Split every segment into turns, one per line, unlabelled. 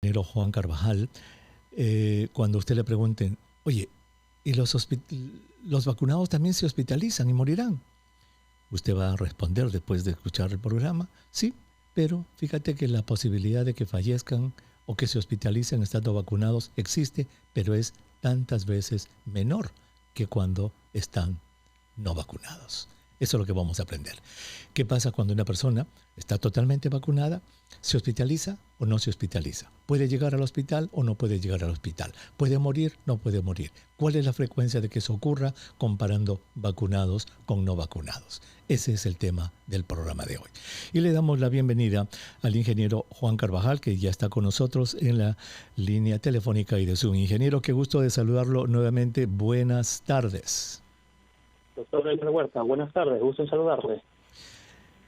ingeniero Juan Carvajal, cuando usted le pregunten, oye, ¿y los vacunados también se hospitalizan y morirán? Usted va a responder después de escuchar el programa, sí, pero fíjate que la posibilidad de que fallezcan o que se hospitalicen estando vacunados existe, pero es tantas veces menor que cuando están no vacunados. Eso es lo que vamos a aprender. ¿Qué pasa cuando una persona está totalmente vacunada? ¿Se hospitaliza o no se hospitaliza? ¿Puede llegar al hospital o no puede llegar al hospital? ¿Puede morir o no puede morir? ¿Cuál es la frecuencia de que eso ocurra comparando vacunados con no vacunados? Ese es el tema del programa de hoy. Y le damos la bienvenida al ingeniero Juan Carvajal, que ya está con nosotros en la línea telefónica y de Zoom. Ingeniero, qué gusto de saludarlo nuevamente. Buenas tardes.
Doctor Elmer Huerta, buenas tardes, gusto en saludarle.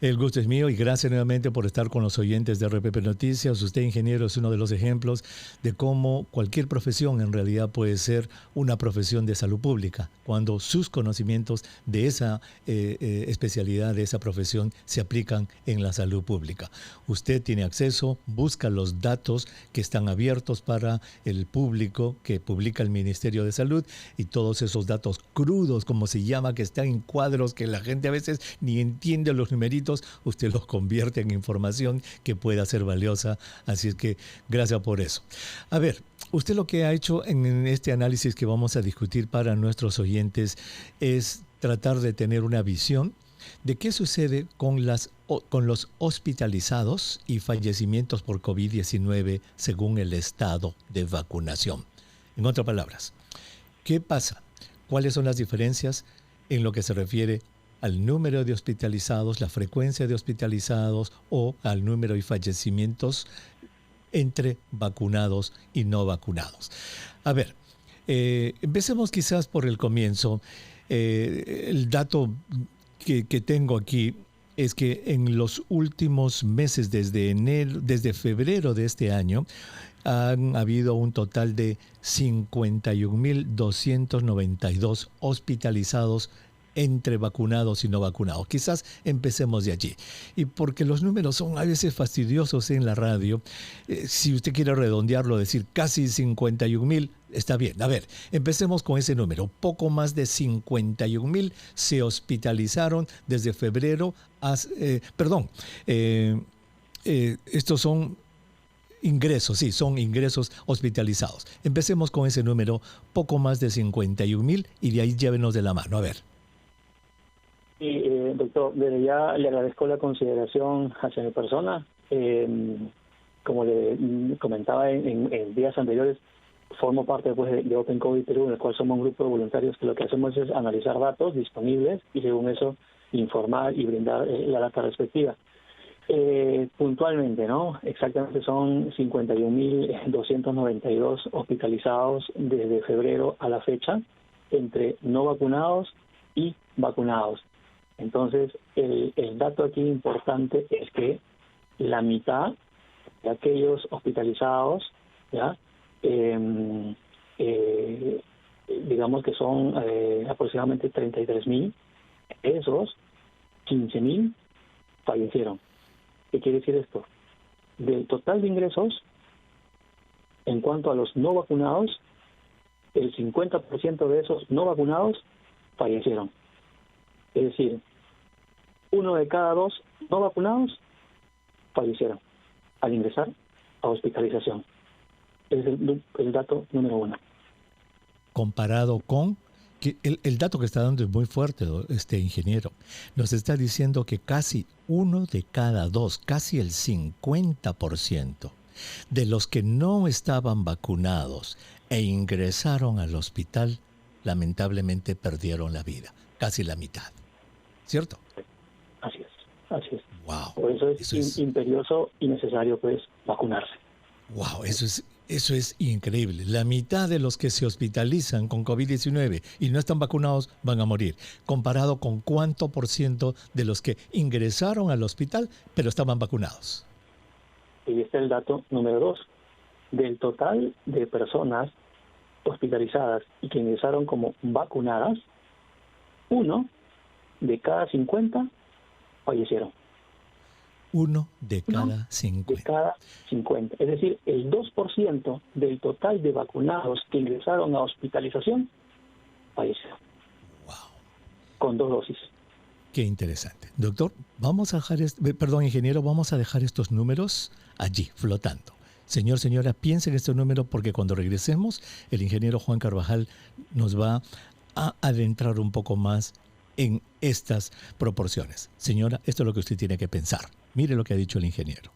El gusto es mío y gracias nuevamente por estar con los oyentes de RPP Noticias. Usted, ingeniero, es uno de los ejemplos de cómo cualquier profesión en realidad puede ser una profesión de salud pública, cuando sus conocimientos de esa especialidad, de esa profesión, se aplican en la salud pública. Usted tiene acceso, busca los datos que están abiertos para el público que publica el Ministerio de Salud y todos esos datos crudos, como se llama, que están en cuadros que la gente a veces ni entiende los numeritos, usted los convierte en información que pueda ser valiosa. Así es que gracias por eso. A ver, usted lo que ha hecho en este análisis que vamos a discutir para nuestros oyentes es tratar de tener una visión de qué sucede con los hospitalizados y fallecimientos por COVID-19 según el estado de vacunación. En otras palabras, ¿qué pasa? ¿Cuáles son las diferencias en lo que se refiere al número de hospitalizados, la frecuencia de hospitalizados o al número de fallecimientos entre vacunados y no vacunados? A ver, empecemos quizás por el comienzo. El dato que tengo aquí es que en los últimos meses, desde febrero de este año, han habido un total de 51.292 hospitalizados entre vacunados y no vacunados. Quizás empecemos de allí. Y porque los números son a veces fastidiosos en la radio, si usted quiere redondearlo, decir casi 51.000, está bien. A ver, empecemos con ese número. Poco más de 51.000 se hospitalizaron desde febrero estos son ingresos, sí, son ingresos hospitalizados. Empecemos con ese número, poco más de 51.000, y de ahí llévenos de la mano. A ver.
Sí, doctor, desde ya le agradezco la consideración hacia mi persona. Como le comentaba en días anteriores, formo parte pues, de Open COVID Perú, en el cual somos un grupo de voluntarios que lo que hacemos es analizar datos disponibles y según eso informar y brindar la data respectiva. Puntualmente, ¿no? Exactamente son 51.292 hospitalizados desde febrero a la fecha, entre no vacunados y vacunados. Entonces, el dato aquí importante es que la mitad de aquellos hospitalizados, ¿ya? Digamos que son aproximadamente 33.000, esos 15.000 fallecieron. ¿Qué quiere decir esto? Del total de ingresos, en cuanto a los no vacunados, el 50% de esos no vacunados fallecieron. Es decir, 1 de cada 2 no vacunados fallecieron al ingresar a hospitalización. Es el dato número 1.
Comparado con... que el dato que está dando es muy fuerte, ingeniero. Nos está diciendo que casi 1 de cada 2, casi el 50% de los que no estaban vacunados e ingresaron al hospital, lamentablemente perdieron la vida. Casi la mitad. ¿Cierto?
Así es, así es.
Wow.
Por eso es imperioso y necesario pues vacunarse.
Wow, eso es increíble. La mitad de los que se hospitalizan con COVID-19 y no están vacunados van a morir. Comparado con cuánto por ciento de los que ingresaron al hospital pero estaban vacunados.
Y este es el dato número 2. Del total de personas hospitalizadas y que ingresaron como vacunadas, 1 de cada 50 fallecieron.
Uno de
Uno
cada
de
50.
cada 50. Es decir, el 2% del total de vacunados que ingresaron a hospitalización falleció
Wow.
con 2 dosis.
Qué interesante. Doctor, vamos a dejar, ingeniero, vamos a dejar estos números allí, flotando. Señor, señora, piensen en estos números porque cuando regresemos, el ingeniero Juan Carvajal nos va a adentrar un poco más en estas proporciones. Señora, esto es lo que usted tiene que pensar. Mire lo que ha dicho el ingeniero.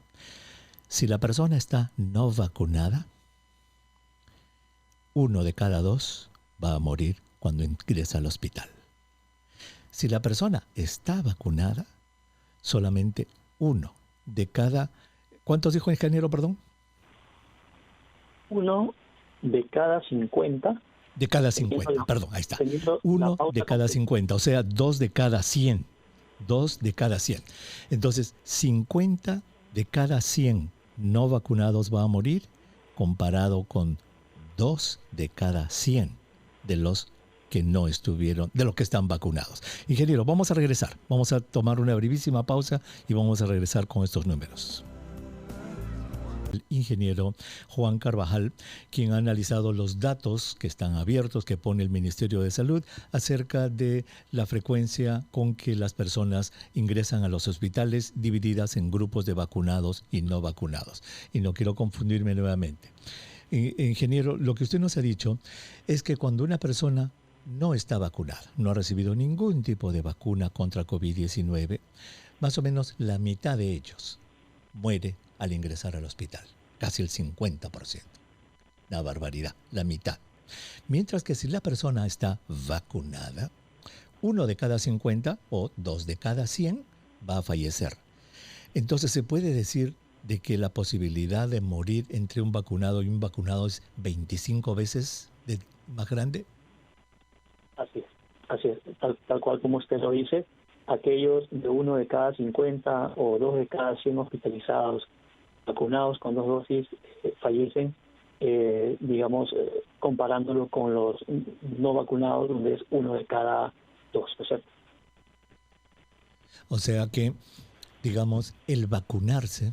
Si la persona está no vacunada, 1 de cada 2 va a morir cuando ingresa al hospital. Si la persona está vacunada, solamente 1 de cada... ¿Cuántos dijo el ingeniero, perdón?
1 de cada 50.
De cada 50, perdón, ahí está. 1 de cada 50, o sea, 2 de cada 100. 2 de cada 100. Entonces, 50 de cada 100 no vacunados va a morir comparado con 2 de cada 100 de los que no estuvieron, de los que están vacunados. Ingeniero, vamos a regresar. Vamos a tomar una brevísima pausa y vamos a regresar con estos números. El ingeniero Juan Carvajal, quien ha analizado los datos que están abiertos, que pone el Ministerio de Salud, acerca de la frecuencia con que las personas ingresan a los hospitales divididas en grupos de vacunados y no vacunados. Y no quiero confundirme nuevamente. Ingeniero, lo que usted nos ha dicho es que cuando una persona no está vacunada, no ha recibido ningún tipo de vacuna contra COVID-19, más o menos la mitad de ellos muere al ingresar al hospital, casi el 50%. Una barbaridad, la mitad. Mientras que si la persona está vacunada, 1 de cada 50 o 2 de cada 100 va a fallecer. Entonces se puede decir de que la posibilidad de morir entre un vacunado y un vacunado es 25 veces más grande.
Así es, tal cual como usted lo dice, aquellos de 1 de cada 50 o 2 de cada 100 hospitalizados, vacunados con 2 dosis, fallecen, comparándolo con los no vacunados, donde es 1 de cada 2, ¿no es cierto?
O sea que, digamos, el vacunarse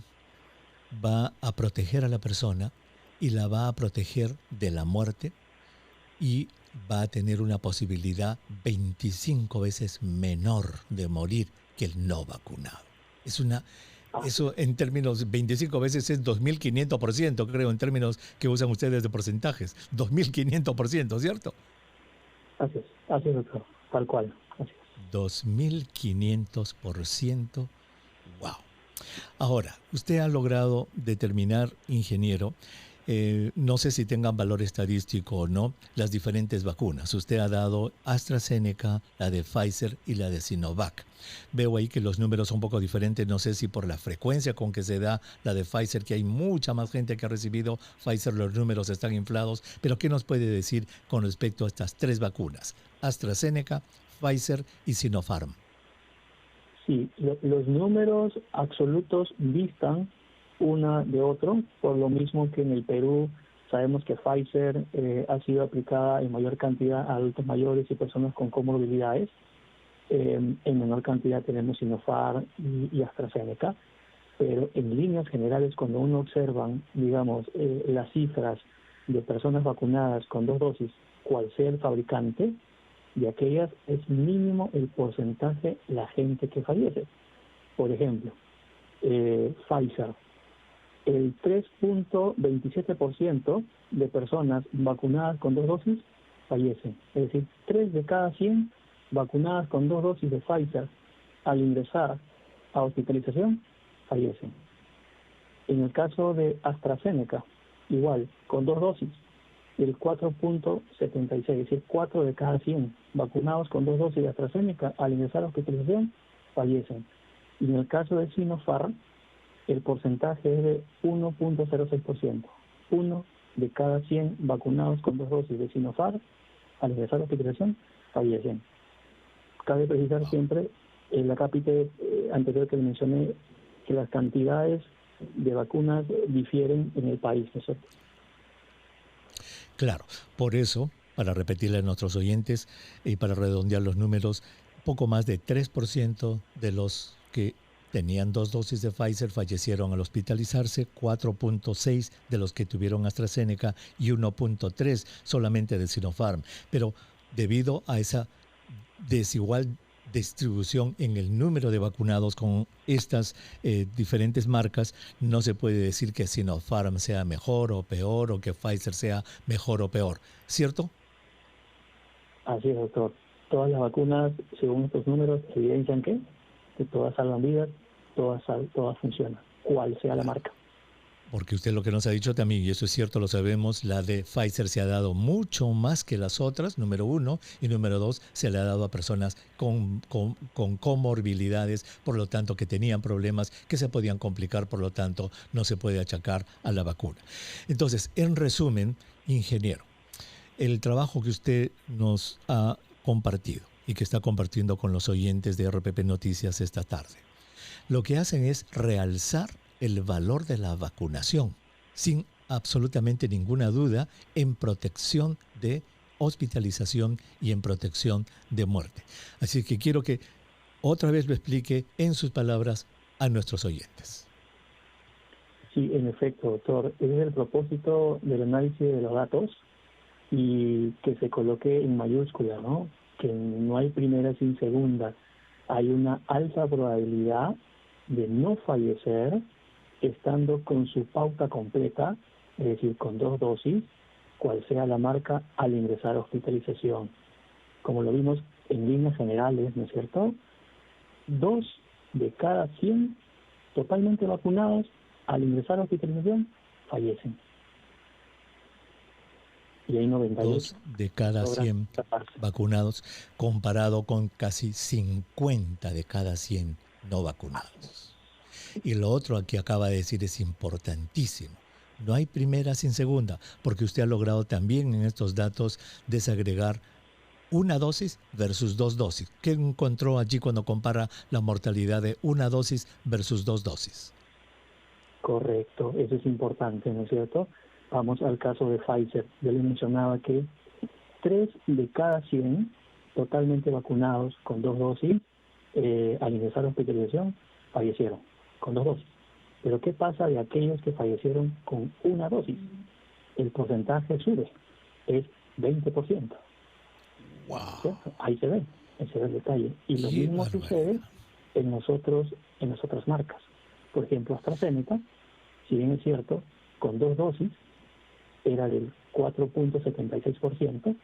va a proteger a la persona y la va a proteger de la muerte y va a tener una posibilidad 25 veces menor de morir que el no vacunado. Eso en términos, 25 veces es 2.500%, creo, en términos que usan ustedes de porcentajes. 2.500%, ¿cierto?
Así es, doctor, tal cual. Así es.
2.500%. ¡Wow! Ahora, usted ha logrado determinar, ingeniero, no sé si tengan valor estadístico o no, las diferentes vacunas. Usted ha dado AstraZeneca, la de Pfizer y la de Sinovac. Veo ahí que los números son un poco diferentes, no sé si por la frecuencia con que se da la de Pfizer, que hay mucha más gente que ha recibido Pfizer, los números están inflados, pero ¿qué nos puede decir con respecto a estas 3 vacunas? AstraZeneca, Pfizer y Sinopharm.
Sí, los números absolutos distan una de otro, por lo mismo que en el Perú sabemos que Pfizer ha sido aplicada en mayor cantidad a adultos mayores y personas con comorbilidades. En menor cantidad tenemos Sinopharm y AstraZeneca, pero en líneas generales, cuando uno observa, las cifras de personas vacunadas con 2 dosis, cual sea el fabricante, de aquellas es mínimo el porcentaje la gente que fallece. Por ejemplo, Pfizer, el 3.27% de personas vacunadas con 2 dosis fallecen. Es decir, 3 de cada 100 vacunadas con 2 dosis de Pfizer al ingresar a hospitalización fallecen. En el caso de AstraZeneca, igual, con 2 dosis, el 4.76, es decir, 4 de cada 100 vacunados con 2 dosis de AstraZeneca al ingresar a hospitalización fallecen. Y en el caso de Sinopharm, el porcentaje es de 1.06%. 1 de cada 100 vacunados con 2 dosis de Sinopharm al ingresar a la hospitalización fallecen. Cabe precisar siempre en la cápite anterior que le mencioné que las cantidades de vacunas difieren en el país, ¿no es cierto?
Claro, por eso, para repetirle a nuestros oyentes y para redondear los números, poco más de 3% de los que tenían 2 dosis de Pfizer fallecieron al hospitalizarse, 4.6 de los que tuvieron AstraZeneca y 1.3 solamente de Sinopharm. Pero debido a esa desigual distribución en el número de vacunados con estas diferentes marcas, no se puede decir que Sinopharm sea mejor o peor o que Pfizer sea mejor o peor, ¿cierto?
Así es, doctor. Todas las vacunas, según estos números, evidencian que todas salvan vidas, todas funcionan, cual sea la marca.
Porque usted lo que nos ha dicho también, y eso es cierto, lo sabemos, la de Pfizer se ha dado mucho más que las otras, número 1, y número 2, se le ha dado a personas con comorbilidades, por lo tanto, que tenían problemas que se podían complicar, por lo tanto, no se puede achacar a la vacuna. Entonces, en resumen, ingeniero, el trabajo que usted nos ha compartido y que está compartiendo con los oyentes de RPP Noticias esta tarde, lo que hacen es realzar el valor de la vacunación, sin absolutamente ninguna duda, en protección de hospitalización y en protección de muerte. Así que quiero que otra vez lo explique en sus palabras a nuestros oyentes.
Sí, en efecto, doctor. Ese es el propósito del análisis de los datos y que se coloque en mayúscula, ¿no? Que no hay primera sin segunda. Hay una alta probabilidad de no fallecer estando con su pauta completa, es decir, con 2 dosis, cual sea la marca al ingresar a hospitalización. Como lo vimos en líneas generales, ¿no es cierto? 2 de cada 100 totalmente vacunados al ingresar a hospitalización fallecen. Y hay 98.
2 de cada 100 vacunados comparado con casi 50 de cada 100 no vacunados. Y lo otro que acaba de decir es importantísimo. No hay primera sin segunda, porque usted ha logrado también en estos datos desagregar 1 dosis versus 2 dosis. ¿Qué encontró allí cuando compara la mortalidad de 1 dosis versus 2 dosis?
Correcto, eso es importante, ¿no es cierto? Vamos al caso de Pfizer. Yo le mencionaba que 3 de cada 100 totalmente vacunados con 2 dosis al ingresar a hospitalización fallecieron con 2 dosis. Pero ¿qué pasa de aquellos que fallecieron con 1 dosis? El porcentaje sube, es 20%.
Wow.
¿Cierto? Ahí se ve el detalle. Y lo mismo sucede en las otras marcas. Por ejemplo, AstraZeneca, si bien es cierto, con 2 dosis era del 4.76%, ¿no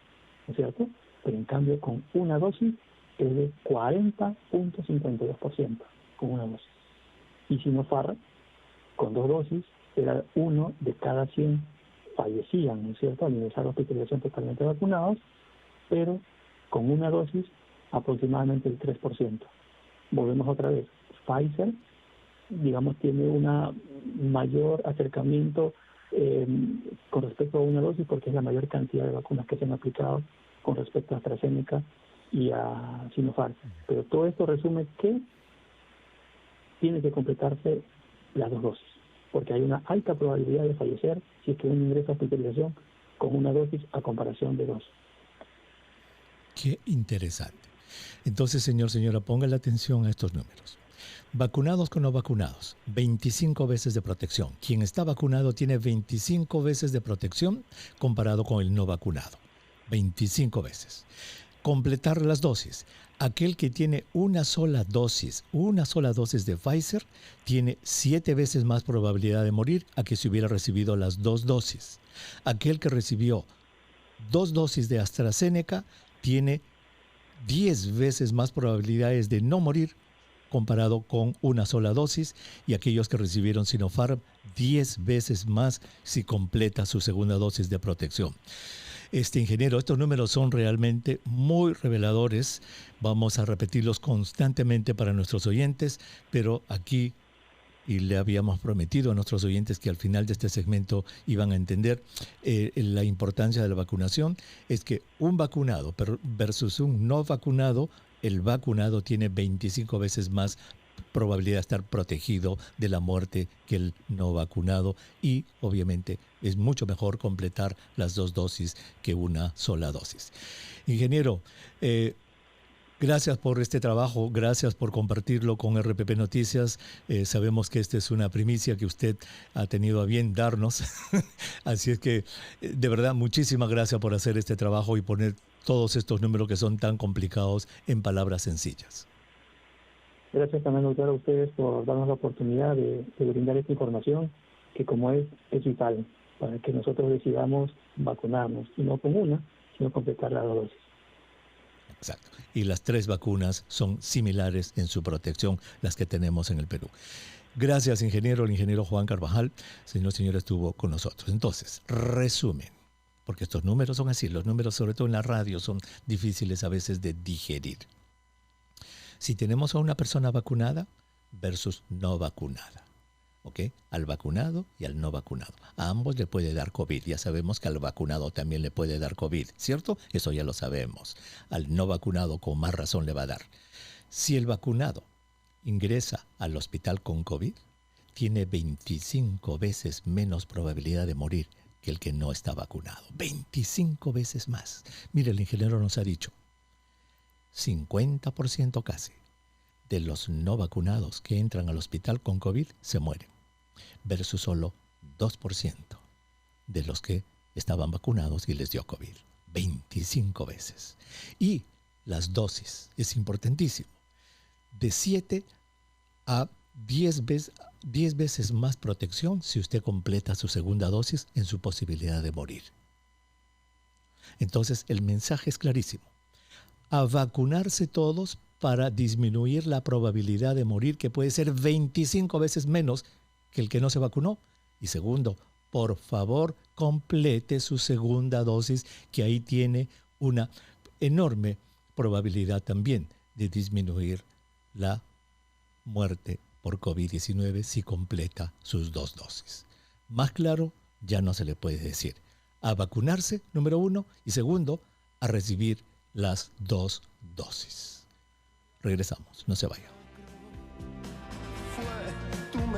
es cierto? Pero en cambio con 1 dosis es de 40.52% con 1 dosis. Y Sinopharm, con 2 dosis, era 1 de cada 100 fallecían, ¿no es cierto?, al ingresar a hospitalización totalmente vacunados, pero con 1 dosis aproximadamente el 3%. Volvemos otra vez. Pfizer, digamos, tiene una mayor acercamiento con respecto a 1 dosis porque es la mayor cantidad de vacunas que se han aplicado con respecto a AstraZeneca y a Sinopharm. Pero todo esto resume que tiene que completarse las 2 dosis, porque hay una alta probabilidad de fallecer si es que uno ingresa a hospitalización con 1 dosis a comparación de 2.
Qué interesante. Entonces, señora, ponga la atención a estos números. Vacunados con no vacunados, 25 veces de protección. Quien está vacunado tiene 25 veces de protección comparado con el no vacunado. 25 veces. Completar las dosis. Aquel que tiene una sola dosis de Pfizer, tiene 7 veces más probabilidad de morir a que si hubiera recibido las 2 dosis. Aquel que recibió 2 dosis de AstraZeneca tiene 10 veces más probabilidades de no morir comparado con una sola dosis, y aquellos que recibieron Sinopharm 10 veces más si completa su segunda dosis de protección. Ingeniero, estos números son realmente muy reveladores. Vamos a repetirlos constantemente para nuestros oyentes, pero aquí, y le habíamos prometido a nuestros oyentes que al final de este segmento iban a entender la importancia de la vacunación, es que un vacunado versus un no vacunado, el vacunado tiene 25 veces más probabilidad de estar protegido de la muerte que el no vacunado, y obviamente es mucho mejor completar las 2 dosis que una sola dosis. Ingeniero, Gracias por este trabajo, gracias por compartirlo con RPP Noticias. Sabemos que esta es una primicia que usted ha tenido a bien darnos. Así es que, de verdad, muchísimas gracias por hacer este trabajo y poner todos estos números que son tan complicados en palabras sencillas.
Gracias también, doctor, a ustedes por darnos la oportunidad de brindar esta información que, como es vital para que nosotros decidamos vacunarnos, y no con una, sino completar la dosis.
Exacto. Y las 3 vacunas son similares en su protección, las que tenemos en el Perú. Gracias, ingeniero. El ingeniero Juan Carvajal, señor, estuvo con nosotros. Entonces, resumen, porque estos números son así. Los números, sobre todo en la radio, son difíciles a veces de digerir. Si tenemos a una persona vacunada versus no vacunada, ¿ok? Al vacunado y al no vacunado. A ambos le puede dar COVID. Ya sabemos que al vacunado también le puede dar COVID, ¿cierto? Eso ya lo sabemos. Al no vacunado con más razón le va a dar. Si el vacunado ingresa al hospital con COVID, tiene 25 veces menos probabilidad de morir que el que no está vacunado. 25 veces más. Mire, el ingeniero nos ha dicho, 50% casi de los no vacunados que entran al hospital con COVID se mueren, versus solo 2% de los que estaban vacunados y les dio COVID. 25 veces. Y las dosis, es importantísimo, de 7 a 10 veces más protección si usted completa su segunda dosis en su posibilidad de morir. Entonces, el mensaje es clarísimo. A vacunarse todos para disminuir la probabilidad de morir, que puede ser 25 veces menos que el que no se vacunó. Y segundo, por favor, complete su segunda dosis, que ahí tiene una enorme probabilidad también de disminuir la muerte por COVID-19 si completa sus 2 dosis. Más claro, ya no se le puede decir. A vacunarse, número 1, y segundo, a recibir las 2 dosis. Regresamos, no se vayan.